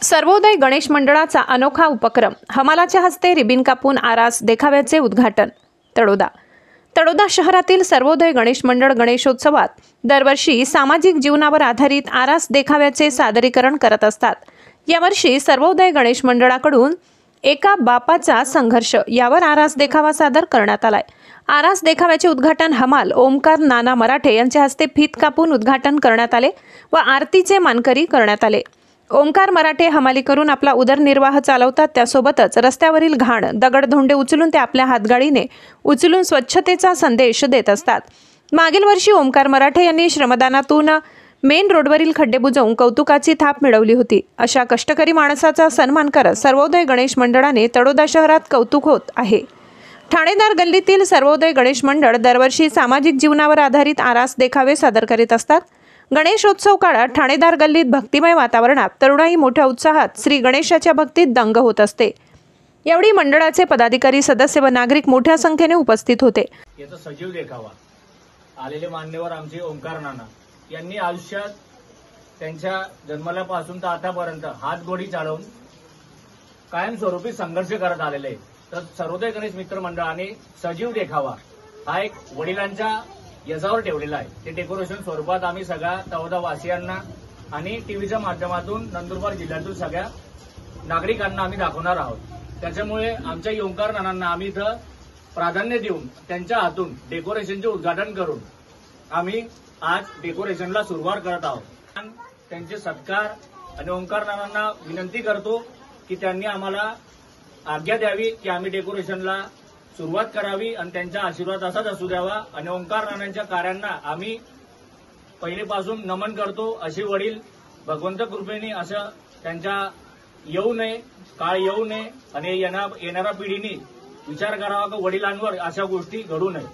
सर्वोदय गणेश मंडळाचा अनोखा उपक्रम हमालाच्या हस्ते रिबीन कापून आरास देखाव्याचे उद्घाटन। तळोदा शहरातील सर्वोदय गणेश मंडळ गणेशोत्सवात दरवर्षी सामाजिक जीवनावर आधारित आरास देखाव्याचे सादरीकरण करत असतात। यावर्षी सर्वोदय गणेश मंडळाकडून एका बापाचा संघर्ष यावर आरास देखावा सादर करण्यात आलाय। आरास देखाव्याचे उद्घाटन हमाल ओमकार नाना मराठे यांच्या हस्ते फीत कापून उद्घाटन करण्यात आले व आरतीचे मानकरी करण्यात आले। ओमकार मराठे हमाली करून आपला उदरनिर्वाह चालवतात, त्यासोबतच रस्त्यावरील घाण दगडधोंडे उचलून ते आपल्या हातगाडीने उचलून स्वच्छतेचा संदेश देत असतात। मागील वर्षी ओमकार मराठे यांनी श्रमदानातून मेन रोडवरील खड्डे बुजवून कौतुकाची थाप मिळवली होती। अशा कष्टकरी माणसाचा सन्मान करत सर्वोदय गणेश मंडळाने तळोदा शहरात कौतुक होत आहे। ठाणेदार गल्लीतील सर्वोदय गणेश मंडळ दरवर्षी सामाजिक जीवनावर आधारित आरास देखावे सादर करीत असतात। गणेशोत्सव काळात ठाणेदार गल्लीत भक्तिमय वातावरणात तरुणाई मोठ्या उत्साहात श्री गणेशाच्या भक्तीत दंग होत असते। यावेळी मंडळाचे पदाधिकारी, सदस्य व नागरिक मोठ्या संख्येने उपस्थित होते। याचा सजीव देखावा आलेले मान्यवर आमचे ओमकार नाना यांनी आयुष्यात त्यांच्या जन्मल्यापासून तर आतापर्यंत हातगोडी चालवून कायमस्वरूपी संघर्ष करत आलेले। तर सर्वोदय गणेश मित्र मंडळाने सजीव देखावा हा एक वडिलांच्या यजावर ठेवलेला आहे। ते डेकोरेशन स्वरूपात आम्ही सगळ्या तळोदा वासियांना आणि टीव्हीच्या माध्यमातून नंदुरबार जिल्ह्यातील सगळ्या नागरिकांना आम्ही दाखवणार आहोत। त्याच्यामुळे आमच्या ओमकार नानांना आम्ही इथं प्राधान्य देऊन त्यांच्या हातून डेकोरेशनचे उद्घाटन करून आम्ही आज डेकोरेशनला सुरुवात करत आहोत। त्यांचे सत्कार आणि ओमकार नानांना विनंती करतो की त्यांनी आम्हाला आज्ञा द्यावी की आम्ही डेकोरेशनला सुरुवात करावी आणि त्यांचा आशीर्वाद असाच असू द्यावा। आणि ओमकार नानांच्या कार्यांना आम्ही पहिलेपासून नमन करतो। असे वडील भगवंत कृपेने असं त्यांच्या येऊ नये, काळ येऊ नये आणि येणाऱ्या पिढीने विचार करावा की वडिलांवर अशा गोष्टी घडू नये।